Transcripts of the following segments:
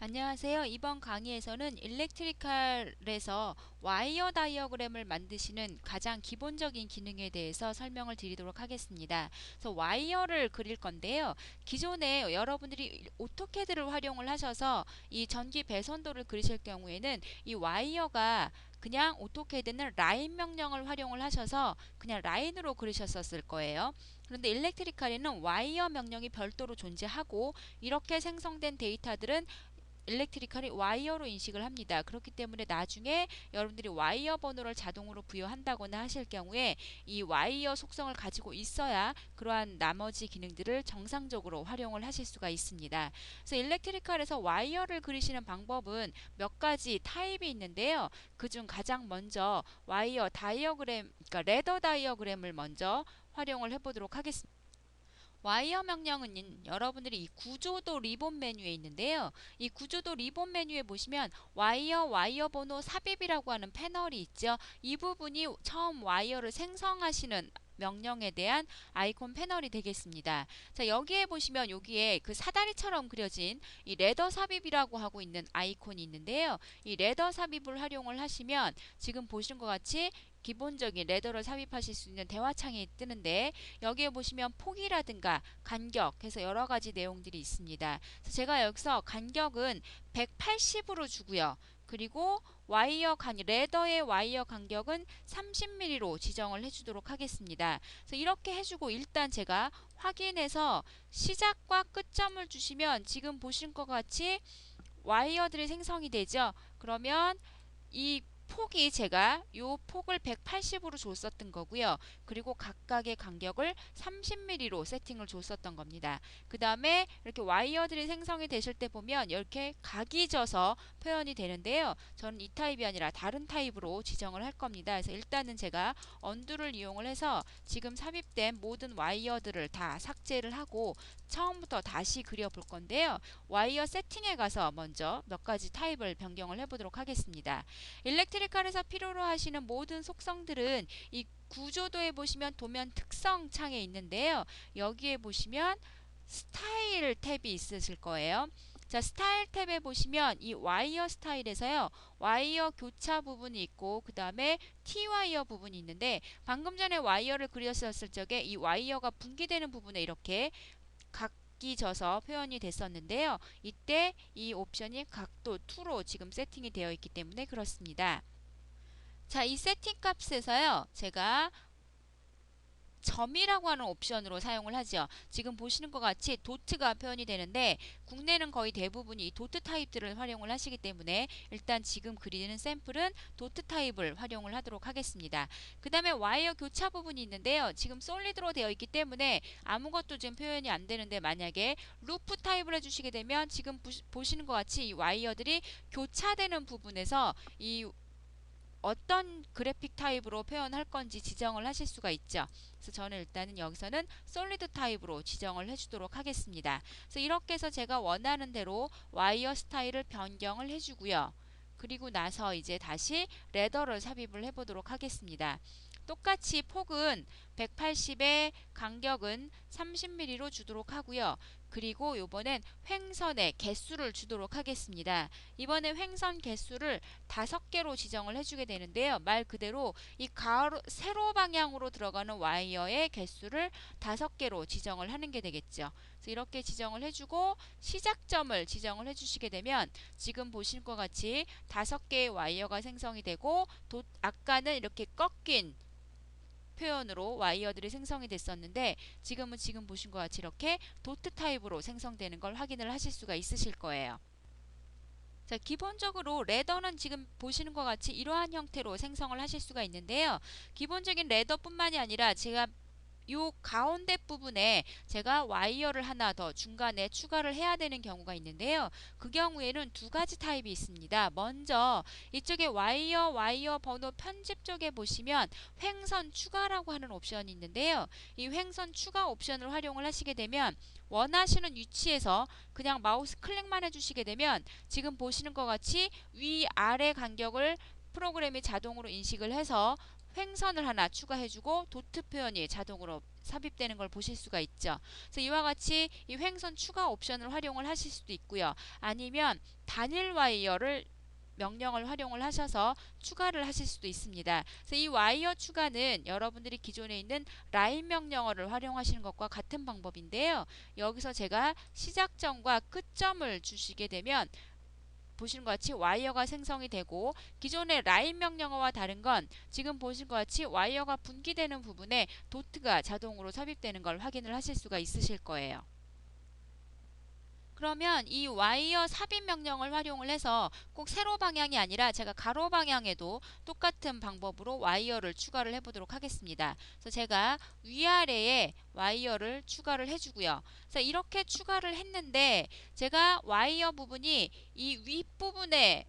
안녕하세요. 이번 강의에서는 일렉트리칼에서 와이어 다이어그램을 만드시는 가장 기본적인 기능에 대해서 설명을 드리도록 하겠습니다. 그래서 와이어를 그릴 건데요. 기존에 여러분들이 오토캐드를 활용을 하셔서 이 전기 배선도를 그리실 경우에는 이 와이어가 그냥 오토캐드는 라인 명령을 활용을 하셔서 그냥 라인으로 그리셨었을 거예요. 그런데 일렉트리칼에는 와이어 명령이 별도로 존재하고 이렇게 생성된 데이터들은 일렉트리컬이 와이어로 인식을 합니다. 그렇기 때문에 나중에 여러분들이 와이어 번호를 자동으로 부여한다거나 하실 경우에 이 와이어 속성을 가지고 있어야 그러한 나머지 기능들을 정상적으로 활용을 하실 수가 있습니다. 그래서 일렉트리컬에서 와이어를 그리시는 방법은 몇 가지 타입이 있는데요. 그중 가장 먼저 와이어 다이어그램, 그러니까 레더 다이어그램을 먼저 활용을 해보도록 하겠습니다. 와이어 명령은 여러분들이 이 구조도 리본 메뉴에 있는데요. 이 구조도 리본 메뉴에 보시면 와이어 번호 삽입이라고 하는 패널이 있죠. 이 부분이 처음 와이어를 생성하시는 명령에 대한 아이콘 패널이 되겠습니다. 자, 여기에 보시면 여기에 그 사다리처럼 그려진 이 레더 삽입이라고 하고 있는 아이콘이 있는데요. 이 레더 삽입을 활용을 하시면 지금 보시는 것 같이 기본적인 레더를 삽입하실 수 있는 대화창이 뜨는데 여기에 보시면 폭이라든가 간격 해서 여러 가지 내용들이 있습니다. 그래서 제가 여기서 간격은 180으로 주고요. 그리고 레더의 와이어 간격은 30mm로 지정을 해주도록 하겠습니다. 그래서 이렇게 해주고 일단 제가 확인해서 시작과 끝점을 주시면 지금 보신 것 같이 와이어들이 생성이 되죠. 그러면 이 폭이 제가 요 폭을 180으로 줬었던 거고요. 그리고 각각의 간격을 30mm로 세팅을 줬었던 겁니다. 그 다음에 이렇게 와이어들이 생성이 되실 때 보면 이렇게 각이 져서 표현이 되는데요. 저는 이 타입이 아니라 다른 타입으로 지정을 할 겁니다. 그래서 일단은 제가 언두를 이용을 해서 지금 삽입된 모든 와이어들을 다 삭제를 하고 처음부터 다시 그려볼 건데요. 와이어 세팅에 가서 먼저 몇 가지 타입을 변경을 해보도록 하겠습니다. 일렉트리칼에서 필요로 하시는 모든 속성들은 이 구조도에 보시면 도면 특성 창에 있는데요. 여기에 보시면 스타일 탭이 있으실 거예요. 자, 스타일 탭에 보시면 이 와이어 스타일에서요. 와이어 교차 부분이 있고 그 다음에 T와이어 부분이 있는데 방금 전에 와이어를 그렸었을 적에 이 와이어가 분기되는 부분에 이렇게 각기 져서 표현이 됐었는데요. 이때 이 옵션이 각도 2로 지금 세팅이 되어 있기 때문에 그렇습니다. 자, 이 세팅 값에서요. 제가 점이라고 하는 옵션으로 사용을 하죠. 지금 보시는 것 같이 도트가 표현이 되는데 국내는 거의 대부분이 이 도트 타입들을 활용을 하시기 때문에 일단 지금 그리는 샘플은 도트 타입을 활용을 하도록 하겠습니다. 그 다음에 와이어 교차 부분이 있는데요. 지금 솔리드로 되어 있기 때문에 아무것도 지금 표현이 안 되는데 만약에 루프 타입을 해주시게 되면 지금 보시는 것 같이 이 와이어들이 교차되는 부분에서 이 어떤 그래픽 타입으로 표현할 건지 지정을 하실 수가 있죠. 그래서 저는 일단은 여기서는 솔리드 타입으로 지정을 해주도록 하겠습니다. 그래서 이렇게 해서 제가 원하는 대로 와이어 스타일을 변경을 해주고요. 그리고 나서 이제 다시 레더를 삽입을 해보도록 하겠습니다. 똑같이 폭은 180에 간격은 30mm로 주도록 하고요. 그리고 이번엔 횡선의 개수를 주도록 하겠습니다. 이번에 횡선 개수를 5개로 지정을 해주게 되는데요. 말 그대로 이 세로 방향으로 들어가는 와이어의 개수를 5개로 지정을 하는 게 되겠죠. 그래서 이렇게 지정을 해주고 시작점을 지정을 해주시게 되면 지금 보실 것 같이 5개의 와이어가 생성이 되고 아까는 이렇게 꺾인 표현으로 와이어들이 생성이 됐었는데 지금 보신 것 같이 이렇게 도트 타입으로 생성되는 걸 확인을 하실 수가 있으실 거예요. 자, 기본적으로 레더는 지금 보시는 것 같이 이러한 형태로 생성을 하실 수가 있는데요. 기본적인 레더뿐만이 아니라 제가 요 가운데 부분에 제가 와이어를 하나 더 중간에 추가를 해야 되는 경우가 있는데요. 그 경우에는 두 가지 타입이 있습니다. 먼저 이쪽에 와이어 번호 편집 쪽에 보시면 횡선 추가라고 하는 옵션이 있는데요. 이 횡선 추가 옵션을 활용을 하시게 되면 원하시는 위치에서 그냥 마우스 클릭만 해주시게 되면 지금 보시는 것 같이 위아래 간격을 프로그램이 자동으로 인식을 해서 횡선을 하나 추가해주고 도트 표현이 자동으로 삽입되는 걸 보실 수가 있죠. 그래서 이와 같이 이 횡선 추가 옵션을 활용을 하실 수도 있고요. 아니면 단일 와이어를 명령을 활용을 하셔서 추가를 하실 수도 있습니다. 그래서 이 와이어 추가는 여러분들이 기존에 있는 라인 명령어를 활용하시는 것과 같은 방법인데요. 여기서 제가 시작점과 끝점을 주시게 되면 보시는 것 같이 와이어가 생성이 되고, 기존의 라인 명령어와 다른 건 지금 보신 것 같이 와이어가 분기되는 부분에 도트가 자동으로 삽입되는 걸 확인을 하실 수가 있으실 거예요. 그러면 이 와이어 삽입 명령을 활용을 해서 꼭 세로 방향이 아니라 제가 가로 방향에도 똑같은 방법으로 와이어를 추가를 해보도록 하겠습니다. 그래서 제가 위아래에 와이어를 추가를 해주고요. 그래서 이렇게 추가를 했는데 제가 와이어 부분이 이 윗부분에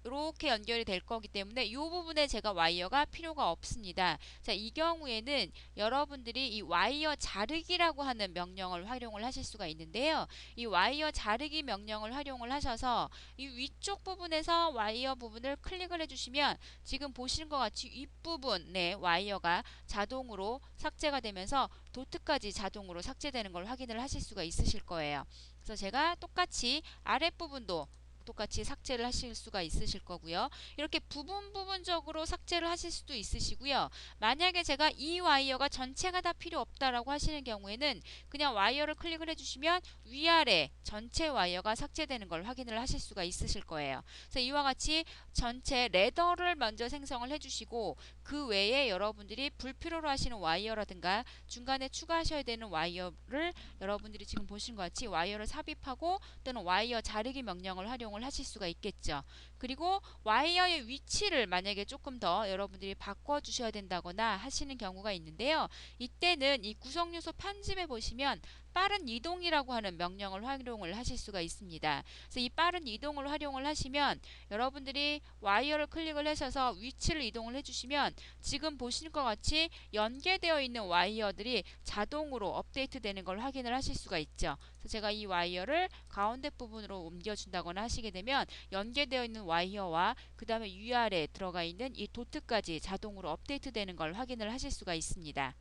이렇게 연결이 될 거기 때문에 이 부분에 제가 와이어가 필요가 없습니다. 자, 이 경우에는 여러분들이 이 와이어 자르기라고 하는 명령을 활용을 하실 수가 있는데요. 이 와이어 자르기 명령을 활용을 하셔서 이 위쪽 부분에서 와이어 부분을 클릭을 해주시면 지금 보시는 것 같이 윗부분에 와이어가 자동으로 삭제가 되면서 도트까지 자동으로 삭제되는 걸 확인을 하실 수가 있으실 거예요. 그래서 제가 똑같이 아랫부분도 똑같이 삭제를 하실 수가 있으실 거고요. 이렇게 부분적으로 삭제를 하실 수도 있으시고요. 만약에 제가 이 와이어가 전체가 다 필요 없다라고 하시는 경우에는 그냥 와이어를 클릭을 해주시면 위아래 전체 와이어가 삭제되는 걸 확인을 하실 수가 있으실 거예요. 그래서 이와 같이 전체 레더를 먼저 생성을 해주시고, 그 외에 여러분들이 불필요로 하시는 와이어라든가 중간에 추가하셔야 되는 와이어를 여러분들이 지금 보신 것 같이 와이어를 삽입하고 또는 와이어 자르기 명령을 활용을 하실 수가 있겠죠. 그리고 와이어의 위치를 만약에 조금 더 여러분들이 바꿔주셔야 된다거나 하시는 경우가 있는데요. 이때는 이 구성요소 편집에 보시면 빠른 이동이라고 하는 명령을 활용을 하실 수가 있습니다. 그래서 이 빠른 이동을 활용을 하시면 여러분들이 와이어를 클릭을 하셔서 위치를 이동을 해주시면 지금 보시는 것 같이 연계되어 있는 와이어들이 자동으로 업데이트 되는 걸 확인을 하실 수가 있죠. 그래서 제가 이 와이어를 가운데 부분으로 옮겨준다거나 하시게 되면 연계되어 있는 와이어와 그 다음에 위아래에 들어가 있는 이 도트까지 자동으로 업데이트 되는 걸 확인을 하실 수가 있습니다.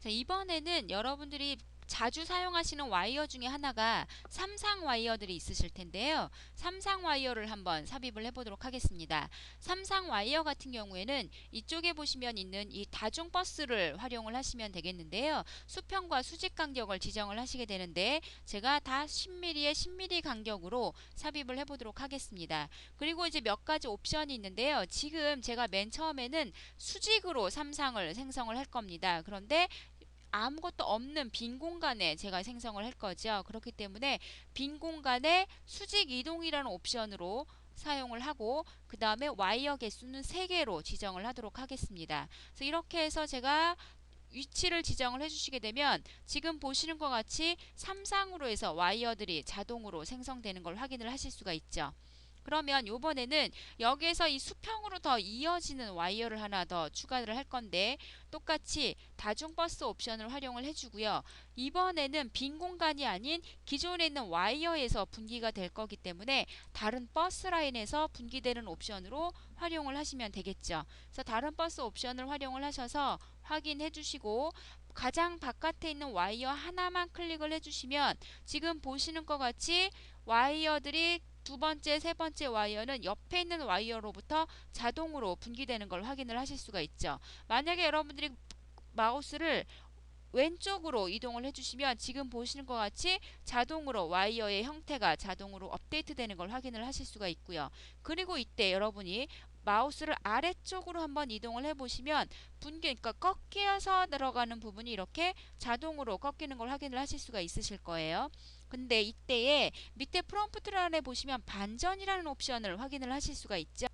자, 이번에는 여러분들이 자주 사용하시는 와이어 중에 하나가 삼상 와이어들이 있으실 텐데요. 삼상 와이어를 한번 삽입을 해보도록 하겠습니다. 삼상 와이어 같은 경우에는 이쪽에 보시면 있는 이 다중 버스를 활용을 하시면 되겠는데요. 수평과 수직 간격을 지정을 하시게 되는데 제가 다 10mm에 10mm 간격으로 삽입을 해보도록 하겠습니다. 그리고 이제 몇 가지 옵션이 있는데요. 지금 제가 맨 처음에는 수직으로 삼상을 생성을 할 겁니다. 그런데 아무것도 없는 빈 공간에 제가 생성을 할 거죠. 그렇기 때문에 빈 공간에 수직 이동이라는 옵션으로 사용을 하고, 그 다음에 와이어 개수는 3개로 지정을 하도록 하겠습니다. 그래서 이렇게 해서 제가 위치를 지정을 해주시게 되면 지금 보시는 것 같이 삼상으로 해서 와이어들이 자동으로 생성되는 걸 확인을 하실 수가 있죠. 그러면 이번에는 여기에서 이 수평으로 더 이어지는 와이어를 하나 더 추가를 할 건데 똑같이 다중버스 옵션을 활용을 해주고요. 이번에는 빈 공간이 아닌 기존에 있는 와이어에서 분기가 될 거기 때문에 다른 버스 라인에서 분기되는 옵션으로 활용을 하시면 되겠죠. 그래서 다른 버스 옵션을 활용을 하셔서 확인해 주시고, 가장 바깥에 있는 와이어 하나만 클릭을 해주시면 지금 보시는 것 같이 와이어들이 두 번째, 세 번째 와이어는 옆에 있는 와이어로부터 자동으로 분기되는 걸 확인을 하실 수가 있죠. 만약에 여러분들이 마우스를 왼쪽으로 이동을 해주시면 지금 보시는 것 같이 자동으로 와이어의 형태가 자동으로 업데이트 되는 걸 확인을 하실 수가 있고요. 그리고 이때 여러분이 마우스를 아래쪽으로 한번 이동을 해보시면 그러니까 꺾여서 들어가는 부분이 이렇게 자동으로 꺾이는 걸 확인을 하실 수가 있으실 거예요. 근데 이때에 밑에 프롬프트란에 보시면 반전이라는 옵션을 확인을 하실 수가 있죠.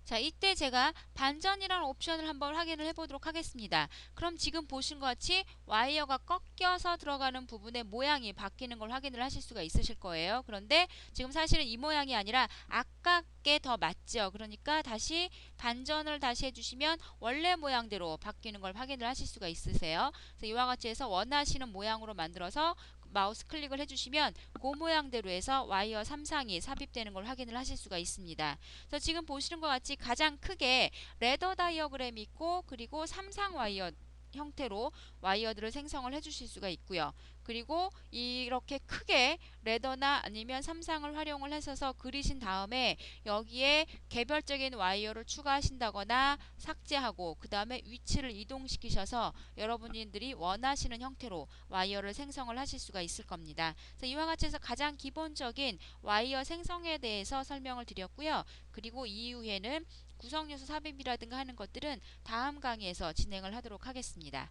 자, 이때 제가 반전이라는 옵션을 한번 확인을 해보도록 하겠습니다. 그럼 지금 보신 것 같이 와이어가 꺾여서 들어가는 부분의 모양이 바뀌는 걸 확인을 하실 수가 있으실 거예요. 그런데 지금 사실은 이 모양이 아니라 아깝게 더 맞죠. 그러니까 다시 반전을 다시 해주시면 원래 모양대로 바뀌는 걸 확인을 하실 수가 있으세요. 그래서 이와 같이 해서 원하시는 모양으로 만들어서 마우스 클릭을 해주시면 그 모양대로 해서 와이어 3상이 삽입되는 걸 확인을 하실 수가 있습니다. 그래서 지금 보시는 것 같이 가장 크게 레더 다이어그램이 있고 그리고 3상 와이어 형태로 와이어들을 생성을 해 주실 수가 있고요. 그리고 이렇게 크게 레더나 아니면 3상을 활용을 하셔서 그리신 다음에 여기에 개별적인 와이어를 추가하신다거나 삭제하고 그 다음에 위치를 이동시키셔서 여러분들이 원하시는 형태로 와이어를 생성을 하실 수가 있을 겁니다. 그래서 이와 같이 해서 가장 기본적인 와이어 생성에 대해서 설명을 드렸고요. 그리고 이후에는 구성요소 삽입이라든가 하는 것들은 다음 강의에서 진행을 하도록 하겠습니다.